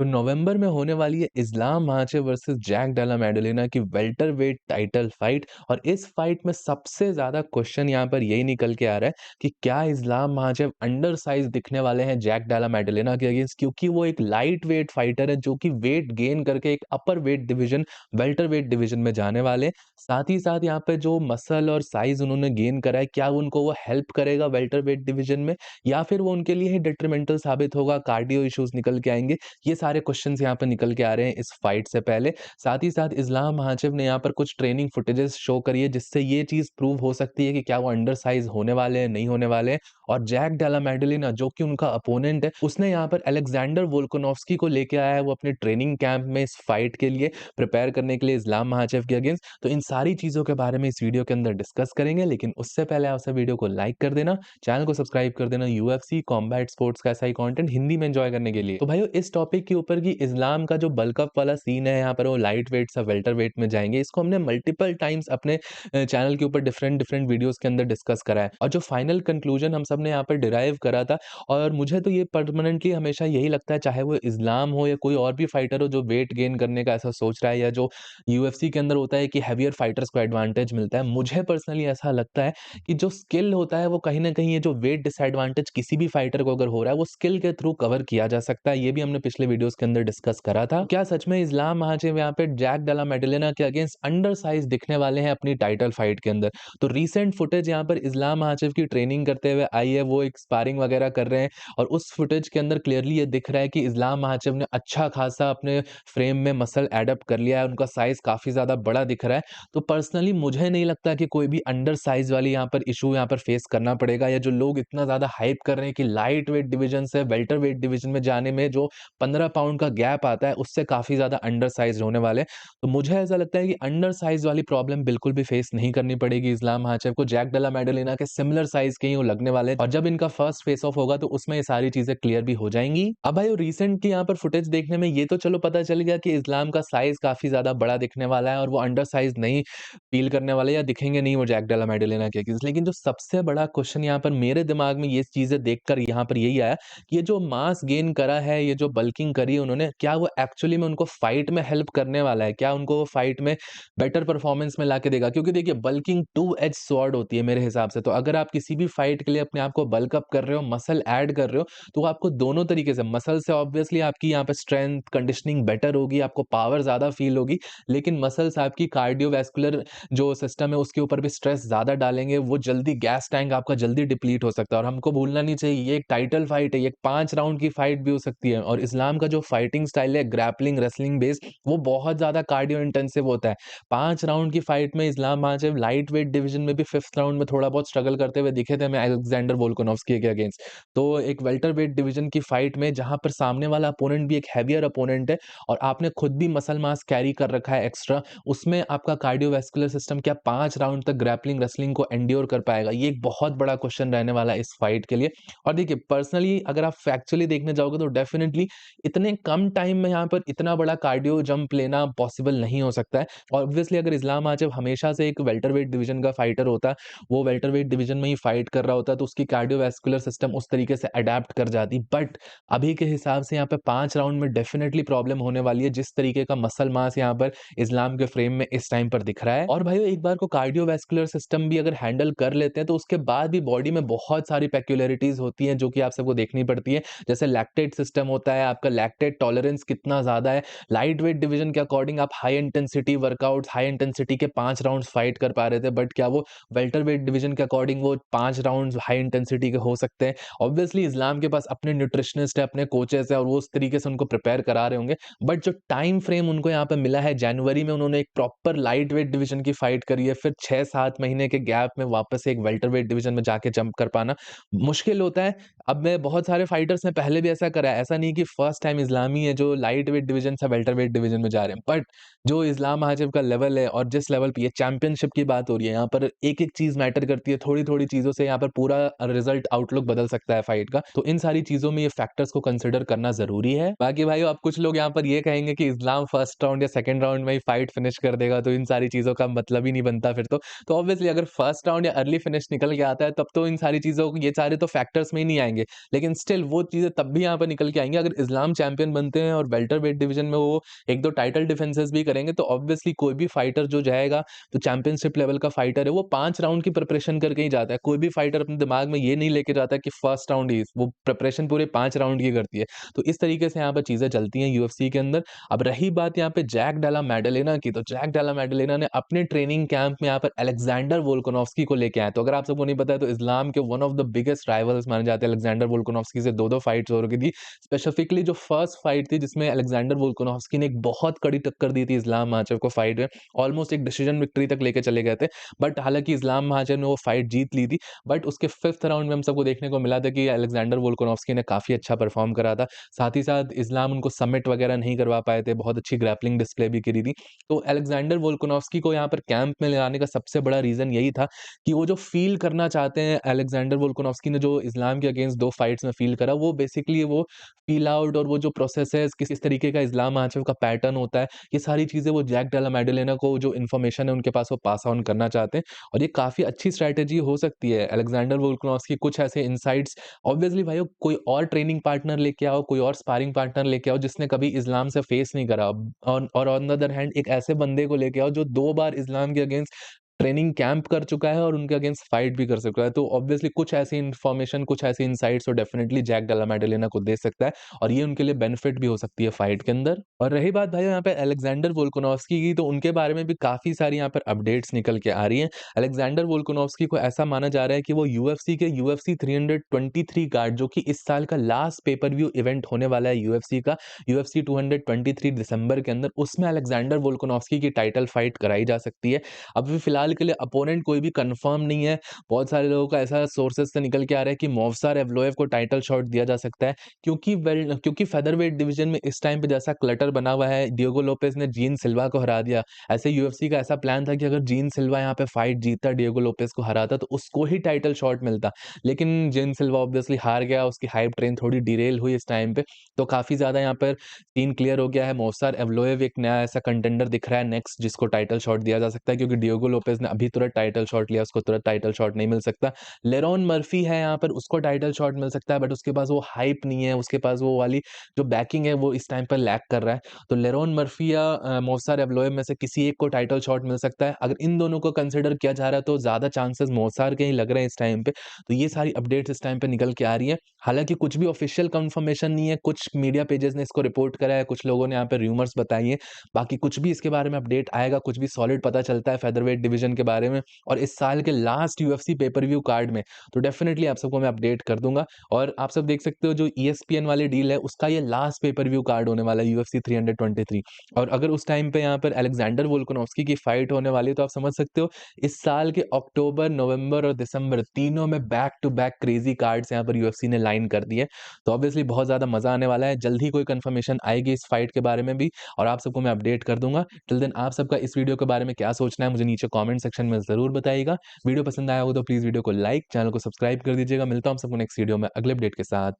तो नवंबर में होने वाली है इस्लाम माहाचेव वर्सेस जैक डेला मैडोलिना की वेल्टरवेट टाइटल फाइट। और इस फाइट में सबसे ज्यादा क्वेश्चन यहाँ पर यही निकल के आ रहा है कि क्या इस्लाम माहाचेव अंडर साइज दिखने वाले हैं जैक डेला मैडोलिना के अगेंस्ट, क्योंकि वो एक लाइट वेट फाइटर है जो कि वेट गेन करके एक अपर वेट डिवीजन वेल्टरवेट डिवीजन में जाने वाले हैं। साथ ही साथ यहाँ पे जो मसल और साइज उन्होंने गेन करा है, क्या उनको वो हेल्प करेगा वेल्टरवेट डिवीजन में, या फिर वो उनके लिए ही डिट्रीमेंटल साबित होगा, कार्डियो इश्यूज निकल के आएंगे। ये सारे क्वेश्चंस यहाँ पे निकल के आ रहे हैं इस फाइट से पहले। साथ ही साथ इस्लाम महाचिव ने यहाँ पर कुछ ट्रेनिंग फुटेजेस शो करी है जिससे ये चीज़ प्रूव हो सकती है कि क्या वो अंडर साइज होने वाले हैं, नहीं होने वाले हैं। और जैक डेला मैडोलिना जो कि उनका अपोनेंट है, उसने यहाँ पर अलेक्जेंडर वोल्कानोव्स्की को लेके आया है वो अपने ट्रेनिंग कैंप में इस फाइट के लिए प्रिपेयर करने के लिए इस्लाम महाचेव के अगेंस्ट। तो इन सारी चीज़ों के बारे में इस वीडियो के अंदर डिस्कस करेंगे, लेकिन उससे पहले आपसे वीडियो को लाइक कर देना, चैनल को सब्सक्राइब कर देना यूएफसी कॉम्बैट स्पोर्ट्स का ऐसा ही कंटेंट हिंदी में एंजॉय करने के लिए। तो भाइयों, इस टॉपिक के ऊपर की इस्लाम का जो बल्क अप वाला सीन है, यहाँ पर वो लाइट वेट से वेल्टर वेट में जाएंगे। इसको हमने मल्टीपल टाइम्स अपने चैनल के ऊपर डिफरेंट डिफरेंट वीडियोस के अंदर डिस्कस करा है, और जो फाइनल कंक्लूजन हम सब ने यहाँ पर डिराइव करा था। और मुझे तो ये परमानेंटली हमेशा यही लगता है, चाहे वो इस्लाम हो या कोई और भी फाइटर हो जो वेट गेन करने का ऐसा सोच रहा है, या जो यूएफसी के अंदर होता है कि हैवियर फाइटर्स को एडवांटेज मिलता है, मुझे पर्सनली ऐसा लगता है कि जो स्किल होता है वो कहीं न कहीं ये जो वेट डिसएडवांटेज किसी भी फाइटर को अगर हो रहा है, वो स्किल के थ्रू कवर किया जा सकता है। ये भी हमने पिछले वीडियोस के अंदर डिस्कस करा था। क्या सच में इस्लाम महाचेव यहाँ पे जैक डेला मेडेलिना के अगेंस्ट अंडर साइज दिखने वाले हैं अपनी टाइटल फाइट के अंदर? तो रीसेंट फुटेज यहाँ पर इस्लाम महाचेव की ट्रेनिंग करते हुए आई है, वो एक स्पारिंग वगैरह कर रहे हैं, और उस फुटेज के अंदर क्लियरली ये दिख रहा है कि इस्लाम महाचेव ने अच्छा खासा अपने फ्रेम में मसल एडप्ट कर लिया है, उनका साइज काफी ज्यादा बड़ा दिख रहा है। तो पर्सनली मुझे नहीं लगता कि कोई भी अंडर साइज वाली यहाँ पर इशू यहाँ पर फेस करना पड़ेगा, या जो लोग इतना ज्यादा हाइप कर रहे हैं कि लाइट वेट डिवीजन से वेल्टर वेट डिवीजन में जाने में जो 15 पाउंड का गैप आता है उससे काफी ज्यादा अंडर साइज होने वाले हैं। तो मुझे ऐसा लगता है कि अंडर साइज वाली प्रॉब्लम बिल्कुल भी फेस नहीं करनी पड़ेगी इस्लाम हाचेव को। जैक डेला मेडोलिना के सिमिलर साइज के ही वो लगने वाले हैं, और जब इनका फर्स्ट फेस ऑफ होगा तो उसमें ये सारी चीजें क्लियर भी हो जाएंगी। अब भाई रिसेंट की यहाँ पर फुटेज देखने में ये तो चलो पता चल गया कि इस्लाम का साइज काफी ज्यादा बड़ा दिखने वाला है, और वो अंडर साइज नहीं फील करने वाले या दिखेंगे नहीं वो जैक डेला मेडोलिना के अगेंस्ट। लेकिन जो सबसे बड़ा क्वेश्चन यहाँ पर मेरे दिमाग में ये चीजें देखकर यहाँ पर यही आया कि ये जो मास गेन करा है, ये जो बल्किंग करी है उन्होंने, क्या वो एक्चुअली में उनको फाइट में हेल्प करने वाला है? क्या उनको वो फाइट में बेटर परफॉर्मेंस में लाके देगा? क्योंकि देखिए, बल्किंग टू एज स्वॉर्ड होती है मेरे हिसाब से। तो अगर आप किसी भी फाइट के लिए अपने आप को बल्क अप कर रहे हो, मसल ऐड कर रहे हो, तो आपको दोनों तरीके से, मसल से ऑब्वियसली आपकी यहाँ पे स्ट्रेंथ कंडीशनिंग बेटर होगी, आपको पावर ज्यादा फील होगी, लेकिन मसल्स आपकी कार्डियोवैस्कुलर जो सिस्टम है उसके ऊपर भी स्ट्रेस ज़्यादा डालेंगे, वो जल्दी गैस टैंक आपका जल्दी डिप्लीट हो सकता है। और हमको भूलना नहीं चाहिए, ये एक टाइटल फाइट है, ये एक 5 राउंड की फाइट भी हो सकती है। और इस्लाम का जो फाइटिंग स्टाइल है ग्रैपलिंग रेसलिंग बेस्ड, वो बहुत ज़्यादा कार्डियो इंटेंसिव होता है। 5 राउंड की फाइट में इस्लाम माचेव लाइट वेट डिवीजन में भी 5th राउंड में थोड़ा बहुत स्ट्रगल करते हुए दिखे थे हमें अलेक्जेंडर वोल्कानोव्स्की के अगेंस्ट। तो एक वेल्टर वेट डिवीजन की फाइट में जहाँ पर सामने वाला अपोनेंट भी एक हैवियर अपोनेंट है, और आपने खुद भी मसल मास कैरी कर रखा है एक्स्ट्रा, उसमें आपका कार्डियोवैस्कुलर सिस्टम क्या 5 राउंड तक ग्रैपलिंग रेसलिंग को एंड्योर कर पाएगा? ये एक बहुत बड़ा क्वेश्चन रहने वाला है इस फाइट के लिए। और देखिए, पर्सनली अगर आप फैक्चुअली देखने जाओगे तो डेफिनिटली इतने कम टाइम में यहाँ पर इतना बड़ा कार्डियो जंप लेना पॉसिबल नहीं हो सकता है। ऑब्वियसली अगर इस्लाम आजब हमेशा से एक वेल्टरवेट डिवीजन का फाइटर होता, वो वेल्टरवेट डिवीजन में ही फाइट कर रहा होता, तो उसकी कार्डियोवैस्कुलर सिस्टम उस तरीके से अडैप्ट कर जाती। बट अभी के हिसाब से यहाँ पे 5 राउंड में डेफिनिटली प्रॉब्लम होने वाली है, जिस तरीके का मसल मास यहाँ पर इस्लाम के फ्रेम में इस टाइम पर दिख रहा है। और भाइयों, एक बार को कार्डियोवैस्कुलर सिस्टम भी अगर हैंडल कर लेते हैं तो उसके बाद भी बॉडी में बहुत सारी पेक्युलरिटीज होती हैं जो कि आप सबको देखनी पड़ती है। जैसे लैक्टेट सिस्टम होता है, आपका लैक्टेट टॉलरेंस कितना ज्यादा है। लाइट वेट डिवीजन के अकॉर्डिंग आप high intensity workout, high intensity के 5 राउंड्स फाइट कर पा रहे थे, बट क्या वो वेल्टर वेट डिवीजन के अकॉर्डिंग वो 5 राउंड्स हाई इंटेंसिटी के हो सकते हैं? ऑब्वियसली इस्लाम के पास अपने न्यूट्रिशनिस्ट है, अपने कोचेस है, और वो उस तरीके से उनको प्रिपेयर करा रहे होंगे। बट जो टाइम फ्रेम उनको यहाँ पे मिला है, जनवरी में उन्होंने एक प्रॉपर लाइट वेट डिवीजन की फाइट करी है, फिर 6-7 महीने के गैप में वापस से एक वेल्टर वेट डिवीजन में जाके जंप कर पाना मुश्किल होता है। अब मैं बहुत सारे फाइटर्स ने पहले भी ऐसा करा है, ऐसा नहीं कि फर्स्ट टाइम इस्लामी है जो लाइट वेट डिवीजन से वेल्टर वेट डिवीजन में जा रहे हैं। बट जो इस्लाम हाजिब का लेवल है और जिस लेवल पे ये चैंपियनशिप की बात हो रही है, यहाँ पर एक-एक चीज़ मैटर करती है, थोड़ी-थोड़ी चीज़ों से यहाँ पर पूरा रिजल्ट आउटलुक बदल सकता है फाइट का। तो इन सारी चीज़ों में ये फैक्टर्स को कंसीडर करना ज़रूरी है। बाकी भाइयों, अब कुछ लोग यहाँ पर ये कहेंगे कि इस्लाम फर्स्ट राउंड या सेकंड राउंड में ही फाइट फिनिश कर देगा, तो इन सारी चीज़ों का मतलब ही नहीं बनता फिर तो। ऑब्वियसली अगर फर्स्ट राउंड या अर्ली फिनिश निकल के आता है, तब तो इन सारी चीज़ों को, ये सारे तो फैक्टर्स में ही नहीं आएँगे। जाएँगे। लेकिन स्टिल वो चीज़ें तब भी यहाँ पर निकल के आएँगी अगर इस्लाम चैंपियन बनते हैं और वेल्टरवेट डिवीज़न में वो 1-2 टाइटल डिफेंसेस भी करेंगे तो ऑब्वियसली कोई भी फाइटर जो जाएगा, जो चैंपियनशिप लेवल का फाइटर है, वो 5 राउंड की प्रिपरेशन करके ही जाता है। कोई भी फाइटर अपने दिमाग में ये नहीं लेके जाता कि फर्स्ट राउंड ही वो प्रिपरेशन पूरे 5 राउंड की करती है। तो इस तरीके से यहाँ पर चीज़ें चलती हैं यूएफसी के अंदर। अब रही बात यहाँ पे जैक डेला मैडेलिना की, तो जैक डेला मैडेलिना ने अपने ट्रेनिंग कैंप में यहाँ पर अलेक्जेंडर वोल्कानोव्स्की को लेके आए। तो अगर आप सबको नहीं पता है तो इस्लाम के one of the biggest rivals माने जाते हैं अलेक्जेंडर वोल्कानोव्स्की से 2-2 फाइट्स हो रखी थी। स्पेसिफिकली जो फर्स्ट फाइट थी जिसमें अलेक्जेंडर वोल्कानोव्स्की ने एक बहुत कड़ी टक्कर दी थी इस्लाम माचेव को फाइट में। ऑलमोस्ट एक डिसीजन विक्ट्री तक लेके चले गए थे। बट हालाँकि इस्लाम माचेव ने वो फाइट जीत ली थी। बट उसके 5th राउंड में हम सबको देखने को मिला था कि अलेक्जेंडर वोल्कानोव्स्की ने काफ़ी अच्छा परफॉर्म करा था। साथ ही साथ इस्लाम उनको सबमिट वगैरह नहीं करवा पाए थे, बहुत अच्छी ग्रैपलिंग डिस्प्ले भी करी थी। तो अलेक्जेंडर वोल्कानोव्स्की को यहाँ पर कैंप में ले आने का सबसे बड़ा रीज़न यही था कि वो जो फ़ील करना चाहते हैं अलेक्जेंडर वोल्कानोव्स्की ने जो इस्लाम के अगेंस्ट 2 फाइट्स में फ़ील करा, वो बेसिकली वो फ़ील आउट और वो जो प्रोसेस है, किस तरीके का इस्लाम माचेव का पैटर्न होता है, ये सारी चीज़ें वो जैक डेला मैडेलिना को जो इन्फॉर्मेशन है उनके पास वो पास ऑन करना चाहते हैं और ये काफ़ी अच्छी स्ट्रैटेजी हो सकती है। अलेक्जेंडर वोल्कानोव्स्की कुछ ऐसे इनसाइट्स ऑब्वियसली भाइयों कोई और ट्रेनिंग पार्टनर लेके आओ, कोई और स्पारिंग पार्टनर लेके आओ जिसने कभी इस्लाम से फेस नहीं करा। और ऑन द अदर हैंड एक ऐसे बंदे को लेके आओ जो 2 बार इस्लाम के अगेंस्ट ट्रेनिंग कैंप कर चुका है और उनके अगेंस्ट फाइट भी कर चुका है। तो ऑब्वियसली कुछ ऐसी इन्फॉर्मेशन, कुछ ऐसी इनसाइट्स तो डेफिनिटली जैक डेला मैडेलिना को दे सकता है और ये उनके लिए बेनिफिट भी हो सकती है फाइट के अंदर। और रही बात भाई यहाँ पे अलेक्जेंडर वोल्कानोव्स्की की, तो उनके बारे में भी काफ़ी सारी यहाँ पर अपडेट्स निकल के आ रही हैं। अलेक्जेंडर वोल्कानोव्स्की को ऐसा माना जा रहा है कि वो यूएफसी के यूएफसी 323 कार्ड जो कि इस साल का लास्ट पेपर व्यू इवेंट होने वाला है यूएफसी का, यूएफसी 223 दिसंबर के अंदर, उसमें अलेक्जेंडर वोल्कानोव्स्की की टाइटल फाइट कराई जा सकती है। अभी फिलहाल के लिए अपोनेंट कोई भी कंफर्म नहीं है। बहुत सारे लोगों का ऐसा सोर्सेज़ से निकल के आ रहा है कि मोवसार एवलोएव को टाइटल शॉट दिया जा सकता है क्योंकि फेदरवेट डिवीज़न में इस टाइम पे जैसा क्लटर बना हुआ है, डिएगो लोपेज़ ने जीन सिल्वा को हरा दिया। ऐसे यूएफसी का ऐसा प्लान था कि अगर जीन सिल्वा यहाँ पे फाइट जीतता, डिएगो लोपेज़ को हराता तो उसको ही टाइटल शॉट मिलता। लेकिन जीन सिल्वा ऑब्वियसली हार गया, उसकी हाइप ट्रेन थोड़ी डिरेल हुई इस टाइम पे। तो काफ़ी ज़्यादा यहाँ पर सीन क्लियर हो गया है। मोवसार एवलोएव एक नया ऐसा कंटेंडर दिख रहा है नेक्स्ट जिसको टाइटल शॉट दिया जा सकता है क्योंकि डिएगो लोपेज़ ने अभी तुरंत टाइटल शॉट लिया, उसको तुरंत टाइटल शॉट नहीं मिल सकता। लेरॉन मर्फी है यहाँ पर, उसको टाइटल शॉट मिल सकता है बट उसके पास वो हाइप नहीं है, उसके पास वो वाली जो बैकिंग है वो इस टाइम पर लैक कर रहा है। तो लेरॉन मर्फी या मोवसार एवलोएव में से किसी एक को टाइटल शॉट मिल सकता है। अगर इन दोनों को कंसिडर किया जा रहा है तो ज़्यादा चांसेस मोवसार के ही लग रहे हैं इस टाइम पे। तो ये सारी अपडेट्स इस टाइम पे निकल के आ रही हैं। हालाँकि कुछ भी ऑफिशियल कंफर्मेशन नहीं है, कुछ मीडिया पेजेस ने इसको रिपोर्ट करा है, कुछ लोगों ने यहाँ पे रूमर्स बताई हैं। बाकी कुछ भी इसके बारे में अपडेट आएगा, कुछ भी सॉलिड पता चलता है फेदरवेट डिवीज़न के बारे में और इस साल के last UFC pay per view card में, तो डेफिनिटली आप सबको मैं अपडेट कर दूँगा। और आप सब देख सकते हो जो ईएसपीएन वाली डील है, उसका ये लास्ट पेपर व्यू कार्ड होने वाला है यूएफसी 323 और अगर उस टाइम पे यहाँ पर अलेक्जेंडर वोल्कानोव्स्की की फाइट होने वाली है, तो आप समझ सकते हो इस साल के अक्टूबर, नवंबर और दिसंबर तीनों में back to back crazy cards यहाँ पर यूएफसी ने लाइन कर दिए। तो ऑब्वियसली बहुत ज़्यादा मज़ा आने वाला है। जल्द ही कोई कन्फर्मेशन आएगी इस फाइट के बारे में भी और आप सबको मैं अपडेट कर दूँगा। टिल देन आप सबका इस वीडियो के बारे में क्या सोचना है मुझे नीचे कमेंट सेक्शन में ज़रूर बताइएगा। वीडियो पसंद आया हो तो प्लीज़ वीडियो को लाइक, चैनल को सब्सक्राइब कर दीजिएगा। मिलता हूँ आप सबको नेक्स्ट वीडियो में अगले अपडेट के साथ।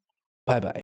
Bye bye.